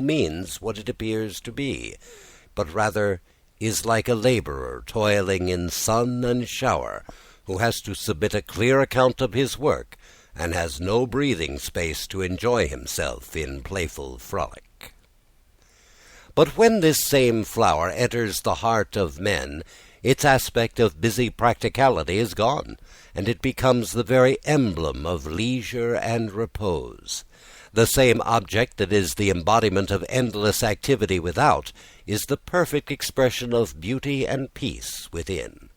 means what it appears to be, but rather is like a labourer toiling in sun and shower, who has to submit a clear account of his work, and has no breathing space to enjoy himself in playful frolic. But when this same flower enters the heart of men, its aspect of busy practicality is gone, and it becomes the very emblem of leisure and repose. The same object that is the embodiment of endless activity without is the perfect expression of beauty and peace within.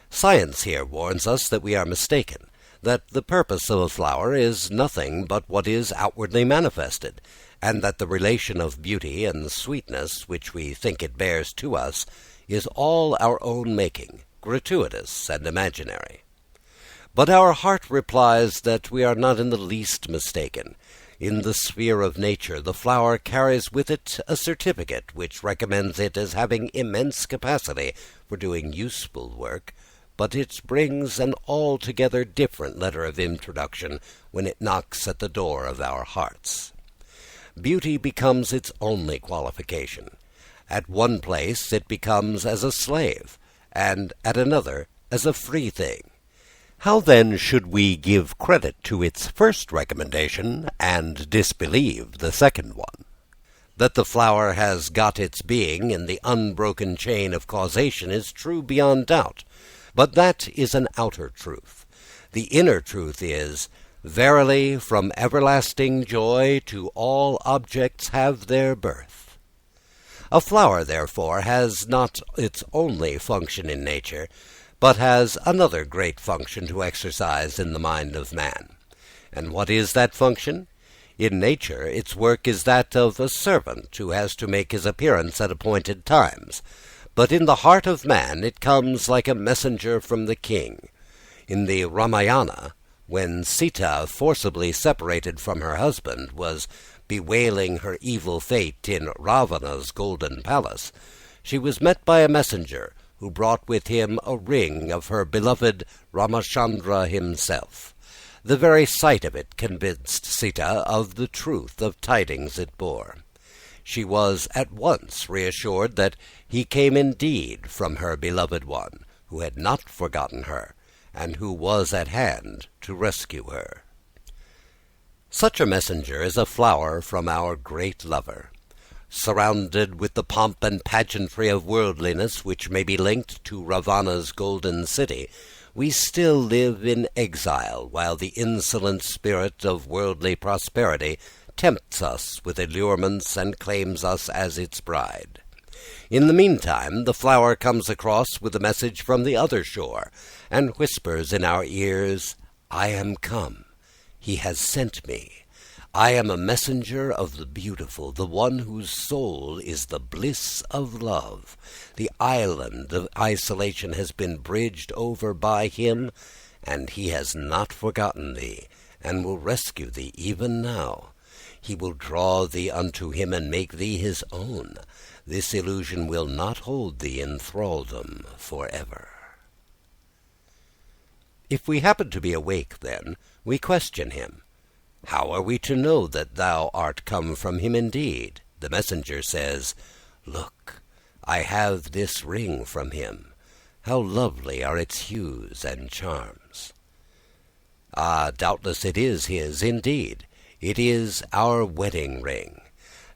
Science here warns us that we are mistaken, that the purpose of a flower is nothing but what is outwardly manifested, and that the relation of beauty and sweetness which we think it bears to us is all our own making, gratuitous and imaginary. But our heart replies that we are not in the least mistaken. In the sphere of nature, the flower carries with it a certificate which recommends it as having immense capacity for doing useful work, but it brings an altogether different letter of introduction when it knocks at the door of our hearts. Beauty becomes its only qualification. At one place it becomes as a slave, and at another as a free thing. How then should we give credit to its first recommendation and disbelieve the second one? That the flower has got its being in the unbroken chain of causation is true beyond doubt, but that is an outer truth. The inner truth is, verily, from everlasting joy to all objects have their birth. A flower, therefore, has not its only function in nature, but has another great function to exercise in the mind of man. And what is that function? In nature, its work is that of a servant who has to make his appearance at appointed times. But in the heart of man it comes like a messenger from the king. In the Ramayana, when Sita, forcibly separated from her husband, was bewailing her evil fate in Ravana's golden palace, she was met by a messenger who brought with him a ring of her beloved Ramachandra himself. The very sight of it convinced Sita of the truth of tidings it bore. She was at once reassured that he came indeed from her beloved one, who had not forgotten her, and who was at hand to rescue her. Such a messenger is a flower from our great lover. Surrounded with the pomp and pageantry of worldliness which may be linked to Ravana's golden city, we still live in exile, while the insolent spirit of worldly prosperity tempts us with allurements and claims us as its bride. In the meantime, the flower comes across with a message from the other shore, and whispers in our ears, "I am come. He has sent me. I am a messenger of the beautiful, the one whose soul is the bliss of love. The island of isolation has been bridged over by him, and he has not forgotten thee, and will rescue thee even now. He will draw thee unto him and make thee his own. This illusion will not hold thee in thraldom forever." If we happen to be awake then, we question him. How are we to know that thou art come from him indeed? The messenger says, "Look, I have this ring from him. How lovely are its hues and charms." Ah, doubtless it is his indeed. It is our wedding ring.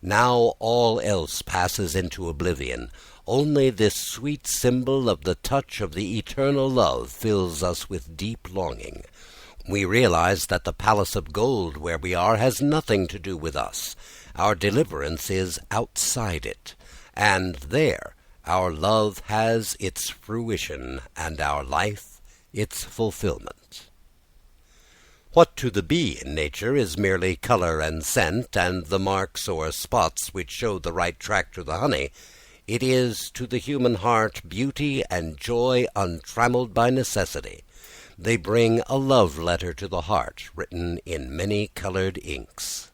Now all else passes into oblivion. Only this sweet symbol of the touch of the eternal love fills us with deep longing. We realize that the palace of gold where we are has nothing to do with us. Our deliverance is outside it, and there our love has its fruition and our life its fulfillment. What to the bee in nature is merely colour and scent, and the marks or spots which show the right track to the honey, it is to the human heart beauty and joy untrammelled by necessity. They bring a love letter to the heart, written in many-coloured inks.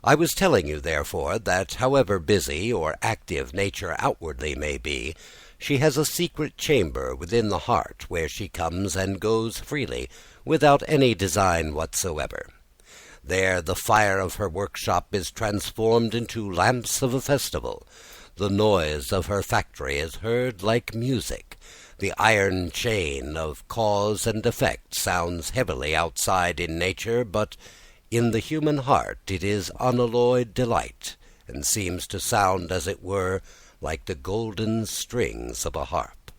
I was telling you, therefore, that however busy or active nature outwardly may be, she has a secret chamber within the heart where she comes and goes freely, without any design whatsoever. There the fire of her workshop is transformed into lamps of a festival. The noise of her factory is heard like music. The iron chain of cause and effect sounds heavily outside in nature, but in the human heart it is unalloyed delight, and seems to sound, as it were, like the golden strings of a harp.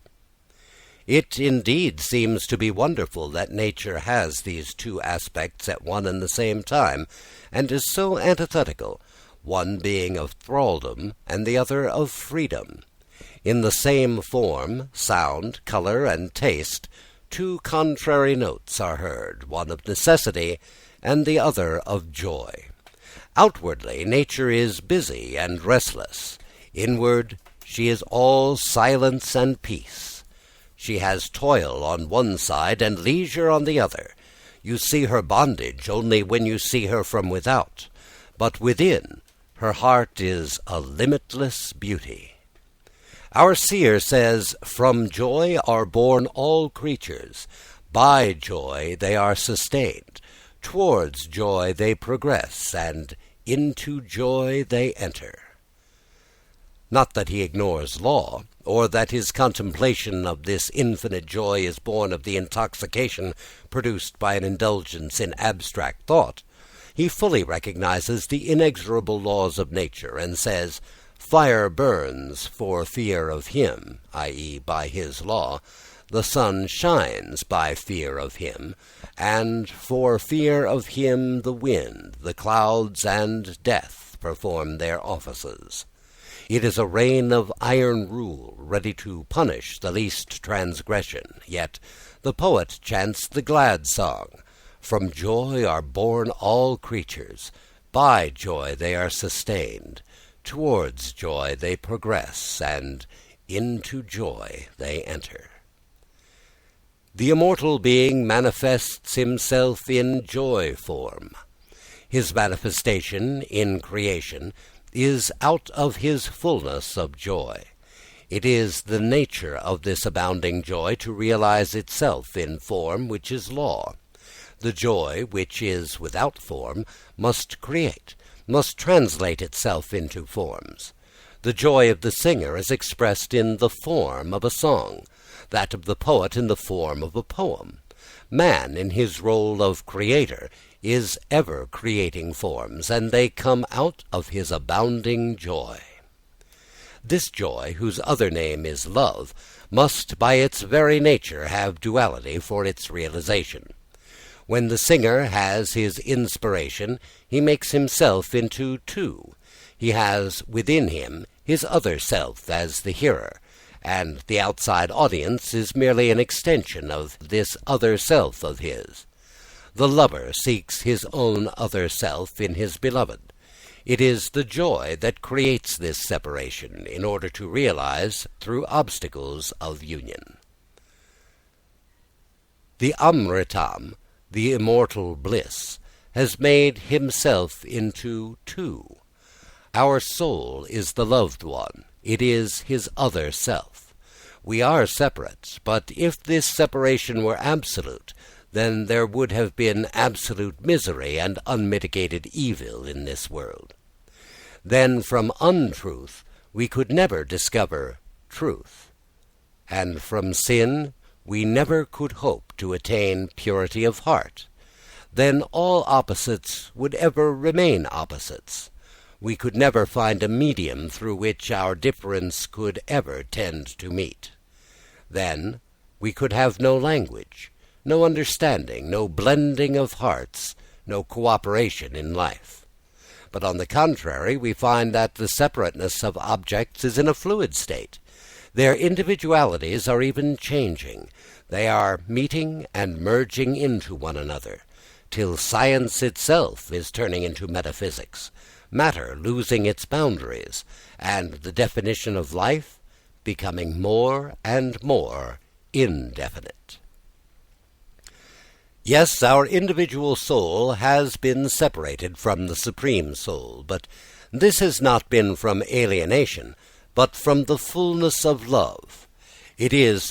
It indeed seems to be wonderful that nature has these two aspects at one and the same time, and is so antithetical, one being of thraldom and the other of freedom. In the same form, sound, colour, and taste, two contrary notes are heard, one of necessity and the other of joy. Outwardly, nature is busy and restless. Inward, she is all silence and peace. She has toil on one side and leisure on the other. You see her bondage only when you see her from without, but within, her heart is a limitless beauty. Our seer says, "From joy are born all creatures. By joy they are sustained. Towards joy they progress, and into joy they enter." Not that he ignores law, or that his contemplation of this infinite joy is born of the intoxication produced by an indulgence in abstract thought. He fully recognizes the inexorable laws of nature, and says, "Fire burns for fear of him," i.e., by his law. "The sun shines by fear of him, and for fear of him the wind, the clouds, and death perform their offices." It is a reign of iron rule, ready to punish the least transgression. Yet the poet chants the glad song, "From joy are born all creatures. By joy they are sustained. Towards joy they progress, and into joy they enter." The immortal being manifests himself in joy form. His manifestation in creation is out of his fullness of joy. It is the nature of this abounding joy to realize itself in form, which is law. The joy which is without form must create, must translate itself into forms. The joy of the singer is expressed in the form of a song, that of the poet in the form of a poem. Man, in his role of creator, is ever creating forms, and they come out of his abounding joy. This joy, whose other name is love, must by its very nature have duality for its realization. When the singer has his inspiration, he makes himself into two. He has within him his other self as the hearer, and the outside audience is merely an extension of this other self of his. The lover seeks his own other self in his beloved. It is the joy that creates this separation in order to realize through obstacles of union. The Amritam, the immortal bliss, has made himself into two. Our soul is the loved one. It is his other self. We are separate, but if this separation were absolute, then there would have been absolute misery and unmitigated evil in this world. Then from untruth we could never discover truth, and from sin we never could hope to attain purity of heart. Then all opposites would ever remain opposites. We could never find a medium through which our difference could ever tend to meet. Then we could have no language, no understanding, no blending of hearts, no cooperation in life. But on the contrary, we find that the separateness of objects is in a fluid state. Their individualities are even changing. They are meeting and merging into one another, till science itself is turning into metaphysics, matter losing its boundaries, and the definition of life becoming more and more indefinite. Yes, our individual soul has been separated from the Supreme Soul, but this has not been from alienation, but from the fullness of love. It is